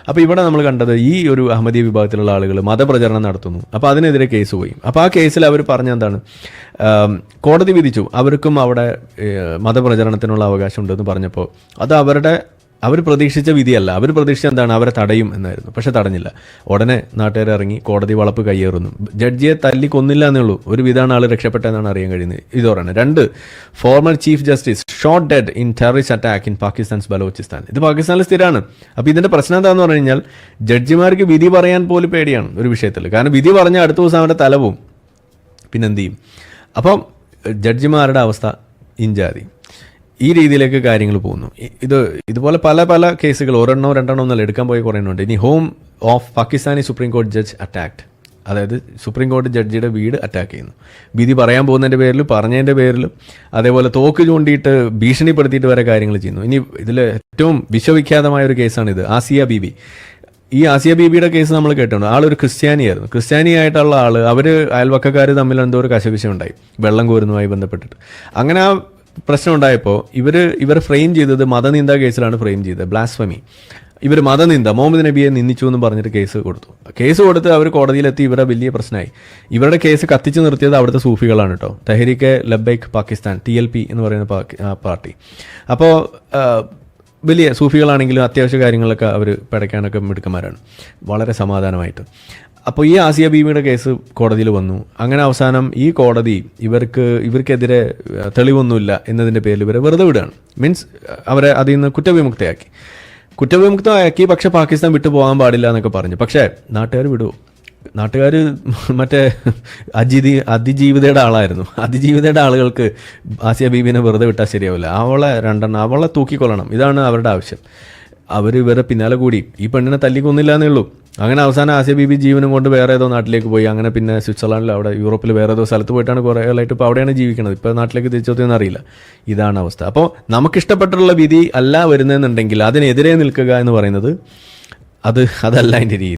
അപ്പോൾ ഇവിടെ നമ്മൾ കണ്ടത് ഈ ഒരു അഹമ്മദീയ വിഭാഗത്തിലുള്ള ആളുകൾ മതപ്രചരണം നടത്തുന്നു. അപ്പോൾ അതിനെതിരെ കേസ് പോയി. അപ്പോൾ ആ കേസിൽ അവർ പറഞ്ഞ എന്താണ്, കോടതി വിധിച്ചു അവർക്കും അവിടെ മതപ്രചരണത്തിനുള്ള അവകാശം ഉണ്ടെന്ന് പറഞ്ഞപ്പോൾ അത് അവർ പ്രതീക്ഷിച്ച വിധിയല്ല. അവർ പ്രതീക്ഷിച്ച എന്താണ്, അവരെ തടയും എന്നായിരുന്നു. പക്ഷെ തടഞ്ഞില്ല. ഉടനെ നാട്ടുകാർ ഇറങ്ങി കോടതി വളപ്പ് കയ്യേറുന്നു. ജഡ്ജിയെ തല്ലി കൊന്നില്ല എന്നേ ഉള്ളൂ. ഒരു വിധാണ് ആൾ രക്ഷപ്പെട്ടതെന്നാണ് അറിയാൻ കഴിയുന്നത്. ഇതോറാണ് 2 former chief justice shot dead in terrorist attack in Pakistan's Balochistan. ഇത് പാകിസ്ഥാനിൽ സ്ഥിരമാണ്. അപ്പോൾ ഇതിൻ്റെ പ്രശ്നം എന്താണെന്ന് പറഞ്ഞു കഴിഞ്ഞാൽ ജഡ്ജിമാർക്ക് വിധി പറയാൻ പോലും പേടിയാണ് ഒരു വിഷയത്തിൽ. കാരണം വിധി പറഞ്ഞാൽ അടുത്ത ദിവസം അവൻ്റെ തല പോവും, പിന്നെന്ത് ചെയ്യും? അപ്പം ജഡ്ജിമാരുടെ അവസ്ഥ ഇഞ്ചാതി. ഈ രീതിയിലേക്ക് കാര്യങ്ങൾ പോകുന്നു. ഇതുപോലെ പല കേസുകൾ 1 2 ഒന്നല്ല എടുക്കാൻ പോയി കുറേ ഉണ്ട്. ഇനി ഹോം ഓഫ് പാകിസ്ഥാനി സുപ്രീം കോടതി ജഡ്ജ് അറ്റാക്ട്, അതായത് സുപ്രീം കോടതി ജഡ്ജിയുടെ വീട് അറ്റാക്ക് ചെയ്യുന്നു. വിധി പറയാൻ പോകുന്നതിൻ്റെ പേരിലും പറഞ്ഞതിൻ്റെ പേരിലും അതേപോലെ തോക്ക് ചൂണ്ടിയിട്ട് ഭീഷണിപ്പെടുത്തിയിട്ട് വരെ കാര്യങ്ങൾ ചെയ്യുന്നു. ഇനി ഇതിൽ ഏറ്റവും വിശ്വവിഖ്യാതമായ ഒരു കേസാണിത്, ആസിയ ബീബി. ഈ ആസിയ ബീബിയുടെ കേസ് നമ്മൾ കേട്ടിട്ടുണ്ട്. ആളൊരു ക്രിസ്ത്യാനിയായിരുന്നു. ക്രിസ്ത്യാനിയായിട്ടുള്ള ആൾ, അവർ അയൽവക്കക്കാർ തമ്മിൽ എന്തോ ഒരു കശപിശ ഉണ്ടായി വെള്ളം കോരുന്നതുമായി ബന്ധപ്പെട്ടിട്ട്. അങ്ങനെ ആ പ്രശ്നം ഉണ്ടായപ്പോൾ ഇവർ ഫ്രെയിം ചെയ്തത് മതനിന്ദ കേസിലാണ് ഫ്രെയിം ചെയ്തത്, ബ്ലാസ്ഫമി. ഇവർ മതനിന്ദ, മുഹമ്മദ് നബിയെ നിന്ദിച്ചു എന്ന് പറഞ്ഞിട്ട് കേസ് കൊടുത്ത് അവർ കോടതിയിലെത്തി. ഇവരുടെ വലിയ പ്രശ്നമായി. ഇവരുടെ കേസ് കത്തിച്ചു നിർത്തിയത് അവിടുത്തെ സൂഫികളാണ് കേട്ടോ. തെഹരീക്കെ ലബൈക്ക് പാകിസ്ഥാൻ, TLP എന്ന് പറയുന്ന പാർട്ടി. അപ്പോൾ വലിയ സൂഫികളാണെങ്കിലും അത്യാവശ്യ കാര്യങ്ങളൊക്കെ അവർ പിടയ്ക്കാനൊക്കെ മിടുക്കന്മാരാണ്, വളരെ സമാധാനമായിട്ട്. അപ്പോൾ ഈ ആസിയ ബീവിയുടെ കേസ് കോടതിയിൽ വന്നു. അങ്ങനെ അവസാനം ഈ കോടതി ഇവർക്കെതിരെ തെളിവൊന്നുമില്ല എന്നതിൻ്റെ പേരിൽ ഇവരെ വെറുതെ വിടുകയാണ്. മീൻസ് അവരെ അതിൽ നിന്ന് കുറ്റവിമുക്തമാക്കി. പക്ഷെ പാകിസ്ഥാൻ വിട്ടു പോകാൻ പാടില്ല എന്നൊക്കെ പറഞ്ഞു. പക്ഷേ നാട്ടുകാർ വിടുമോ? നാട്ടുകാർ മറ്റേ അതിജീവിതയുടെ ആളായിരുന്നു. അതിജീവിതയുടെ ആളുകൾക്ക് ആസിയ ബീബിനെ വെറുതെ വിട്ടാൽ ശരിയാവില്ല. അവളെ തൂക്കിക്കൊള്ളണം, ഇതാണ് അവരുടെ ആവശ്യം. ഇവരെ പിന്നാലെ കൂടി ഈ പെണ്ണിനെ തല്ലിക്കൊന്നില്ല എന്നേ ഉള്ളൂ. അങ്ങനെ അവസാനം ആസിയ ബീബി ജീവനും കൊണ്ട് വേറെ ഏതോ നാട്ടിലേക്ക് പോയി. അങ്ങനെ പിന്നെ സ്വിറ്റ്സർലാൻഡിൽ, അവിടെ യൂറോപ്പിൽ വേറെ ഏതോ സ്ഥലത്ത് പോയിട്ടാണ് കുറേ ആളായിട്ട് ഇപ്പോൾ അവിടെയാണ് ജീവിക്കുന്നത്. ഇപ്പോൾ നാട്ടിലേക്ക് തിരിച്ചെത്തിയെന്ന് അറിയില്ല. ഇതാണ് അവസ്ഥ. അപ്പോൾ നമുക്കിഷ്ടപ്പെട്ടുള്ള വിധി അല്ല വരുന്നതെന്നുണ്ടെങ്കിൽ അതിനെതിരെ നിൽക്കുക എന്ന് പറയുന്നത് അതല്ല അതിൻ്റെ രീതി.